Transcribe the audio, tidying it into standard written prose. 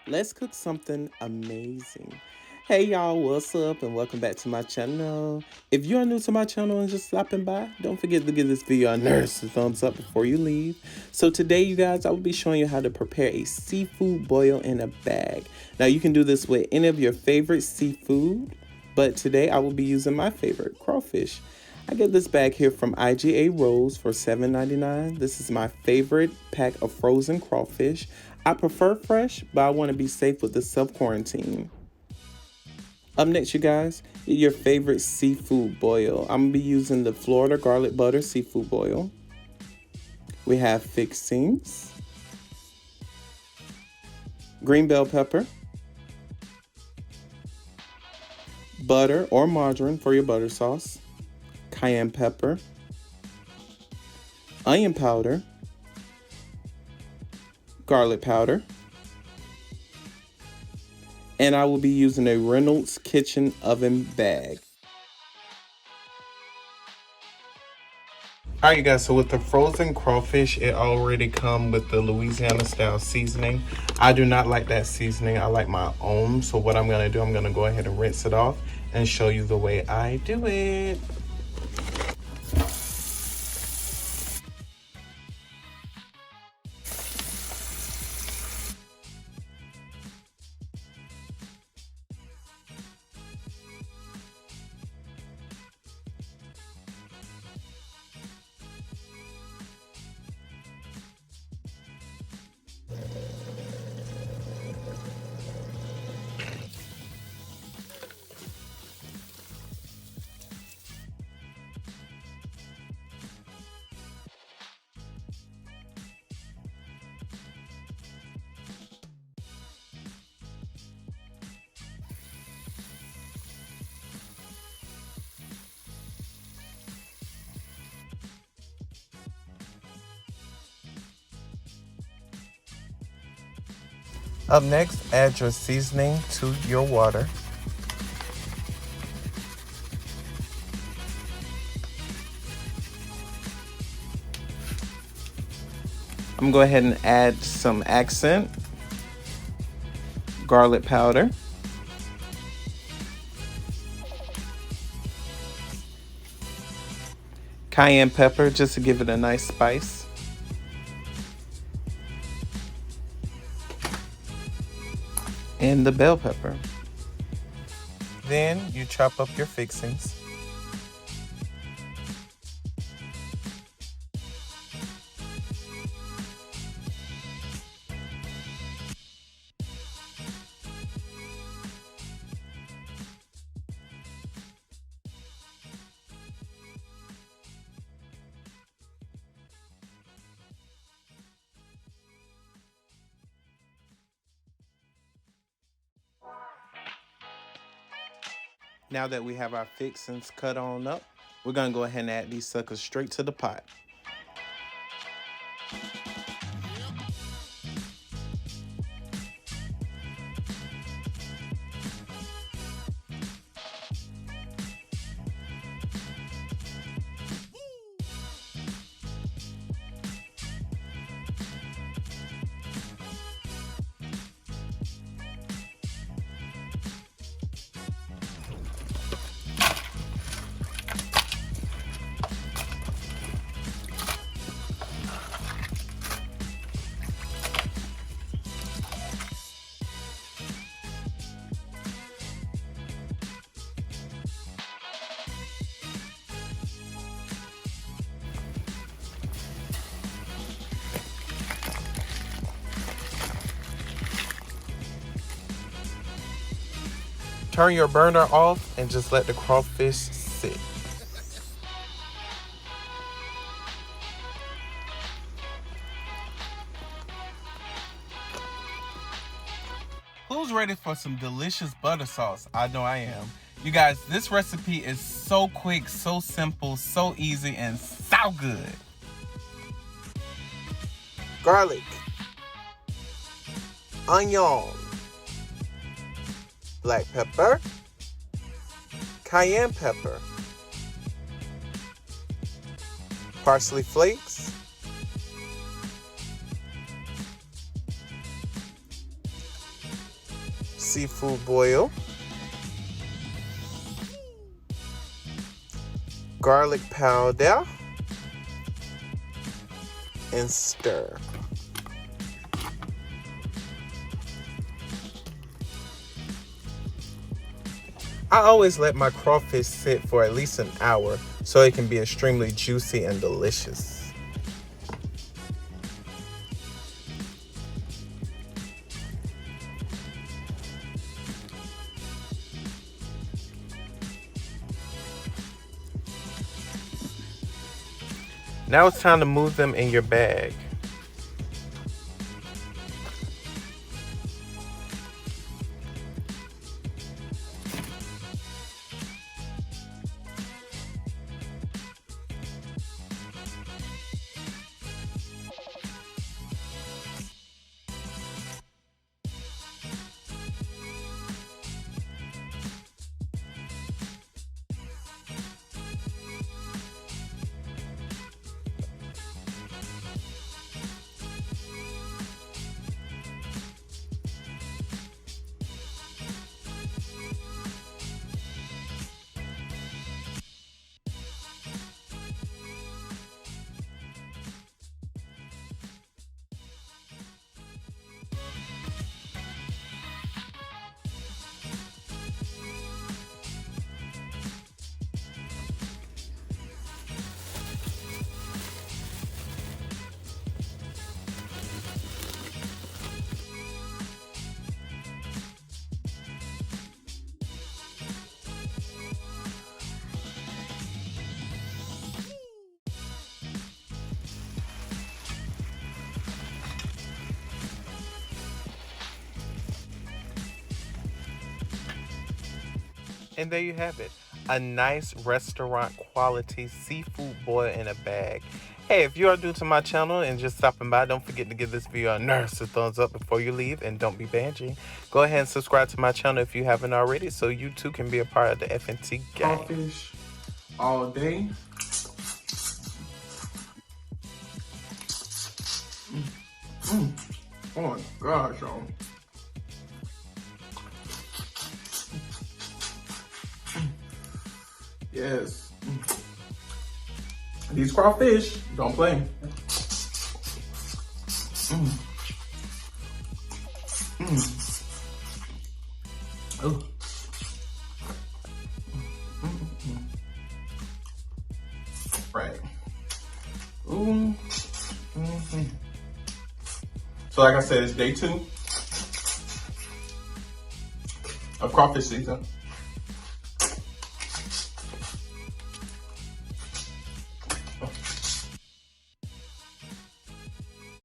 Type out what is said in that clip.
Let's cook something amazing. Hey y'all, what's up and welcome back to my channel. If you're new to my channel and just stopping by, don't forget to give this video a nurse thumbs up before you leave. So today you guys, I will be showing you how to prepare a seafood boil in a bag. Now you can do this with any of your favorite seafood, but today I will be using my favorite, crawfish. I get this bag here from IGA Rolls for $7.99. This is my favorite pack of frozen crawfish. I prefer fresh, but I want to be safe with the self-quarantine. Up next, you guys, your favorite seafood boil. I'm going to be using the Florida garlic butter seafood boil. We have fixings, green bell pepper, butter or margarine for your butter sauce, cayenne pepper, onion powder, garlic powder, and I will be using a Reynolds kitchen oven bag. Alright you guys, so with the frozen crawfish, it already comes with the Louisiana style seasoning. I do not like that seasoning, I like my own. So what I'm going to do, I'm going to go ahead and rinse it off and show you the way I do it. Up next, add your seasoning to your water. I'm going to go ahead and add some accent, garlic powder, cayenne pepper just to give it a nice spice, and the bell pepper. Then you chop up your fixings. Now that we have our fixings cut on up, we're gonna go ahead and add these suckers straight to the pot. Turn your burner off and just let the crawfish sit. Who's ready for some delicious butter sauce? I know I am. You guys, this recipe is so quick, so simple, so easy, and so good. Garlic, onion, black pepper, cayenne pepper, parsley flakes, seafood boil, garlic powder, and stir. I always let my crawfish sit for at least an hour so it can be extremely juicy and delicious. Now it's time to move them in your bag. And there you have it. A nice restaurant quality seafood boil in a bag. Hey, if you are new to my channel and just stopping by, don't forget to give this video a nurse thumbs up before you leave, and don't be banging. Go ahead and subscribe to my channel if you haven't already, so you too can be a part of the FNT gang. Crawfish all day. Oh my gosh, y'all. Yes. These crawfish, don't play. Oh. Right. Ooh. So like I said, it's day 2 of crawfish season.